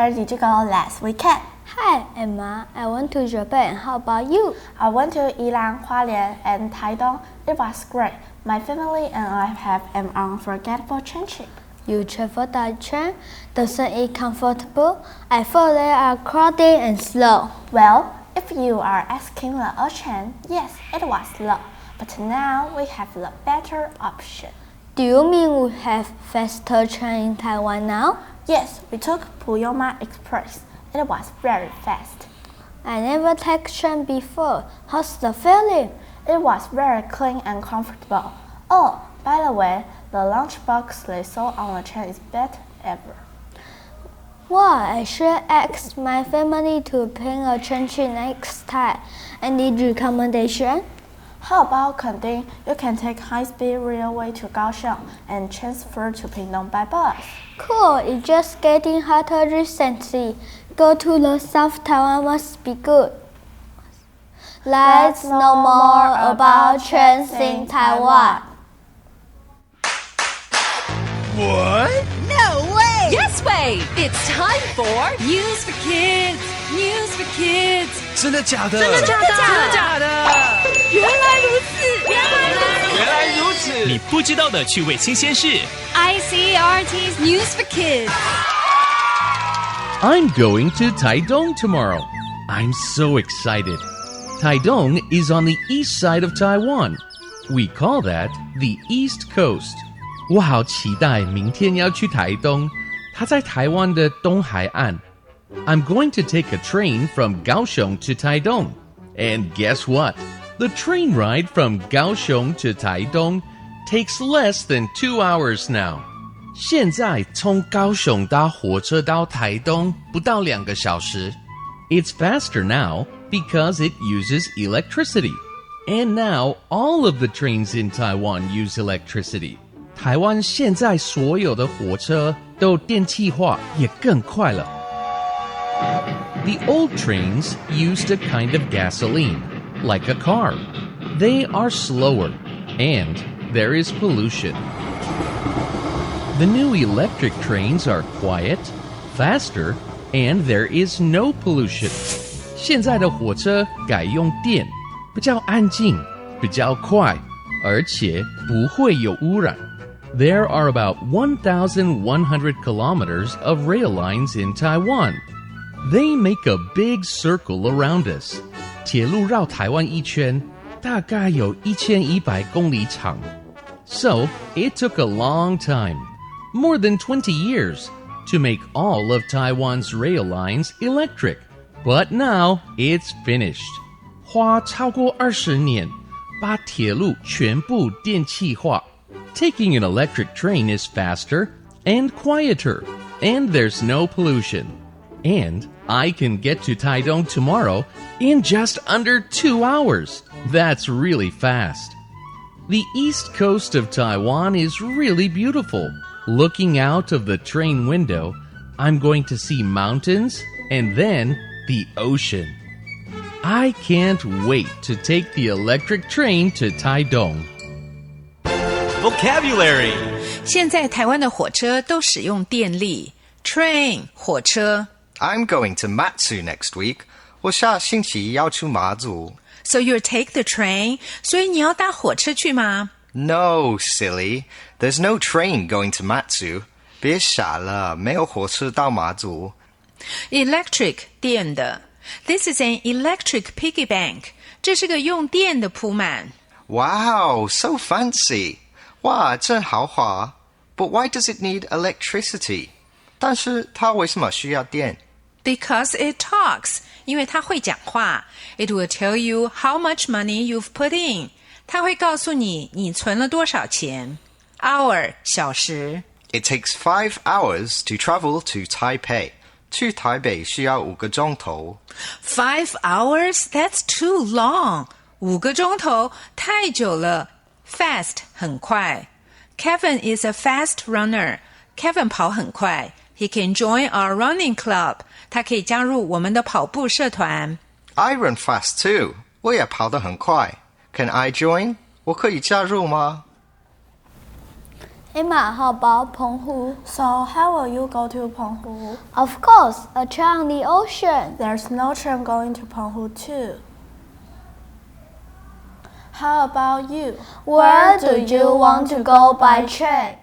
Where did you go last weekend? Hi, Emma. I went to Japan. How about you? I went to Yilan, Hualien, and Taiwan. It was great. My family and I have an unforgettable trip. You traveled by train? Doesn't it comfortable? I thought they are crowded and slow. Well, if you are asking the ocean, yes, it was slow. But now we have the better option. Do you mean we have faster train in Taiwan now? Yes, we took Puyoma Express. It was very fast. I never take train before. How's the feeling? It was very clean and comfortable. Oh, by the way, the lunchbox they sold on the train is better ever. Wow, I should ask my family to plan a train trip next time. Any recommendation? How about Kending? You can take high-speed railway to Kaohsiung and transfer to Pingtung by bus. Cool, it's just getting hotter recently. Go to the South Taiwan must be good. Let's know more about trains in Taiwan. What? No way! Yes way! It's time for News for Kids! News for Kids! 真的假的？真的假的？真的假的？原来如此！原来如此！你不知道的趣味新鲜事。ICRT's News for Kids. I'm going to Taitung tomorrow. I'm so excited. Taitung is on the east side of Taiwan. We call that the East Coast. 我好期待明天要去台东，它在台湾的东海岸。I'm going to take a train from Kaohsiung to Taitung. And guess what? The train ride from Kaohsiung to Taitung takes less than 2 hours now. 现在从高雄搭火车到台东不到2个小时。It's faster now because it uses electricity. And now all of the trains in Taiwan use electricity. 台湾现在所有的火车都电气化，也更快了。The old trains used a kind of gasoline, like a car. They are slower, and there is pollution. The new electric trains are quiet, faster, and there is no pollution. 现在的火车改用电，比较安静，比较快，而且不会有污染。There are about 1,100 kilometers of rail lines in Taiwan. They make a big circle around us. 铁路绕台湾一圈，大概有1100公里长。So, it took a long time, more than 20 years, to make all of Taiwan's rail lines electric. But now, it's finished. 花超过20年，把铁路全部电气化。Taking an electric train is faster and quieter, and there's no pollution. And I can get to Taitung tomorrow in just under 2 hours. That's really fast. The east coast of Taiwan is really beautiful. Looking out of the train window, I'm going to see mountains and then the ocean. I can't wait to take the electric train to Taitung. Vocabulary. 现在台湾的火车都使用电力 ，train 火车。I'm going to Matsu next week. 我下星期要去马祖。So you'll take the train. 所以你要搭火车去吗 No, silly. There's no train going to Matsu. 别傻了，没有火车到马祖。？Electric 电的。This is an electric piggy bank. 这是个用电的铺满。Wow, so fancy. 哇，真豪华。But why does it need electricity? 但是它为什么需要电？Because it talks. 因为它会讲话。It will tell you how much money you've put in. 它会告诉你你存了多少钱。Hour 小时。It takes 5 hours to travel to Taipei. 去台北需要5个钟头。5 hours? That's too long. 5个钟头太久了。Fast 很快。Kevin is a fast runner. Kevin 跑很快。He can join our running club. 他可以加入我们的跑步社团。I run fast too. 我也跑得很快。Can I join? 我可以加入吗 Emma, how about Penghu? So how will you go to Penghu? Of course, a train on the ocean. There's no train going to Penghu too. How about you? Where do you want to go by train?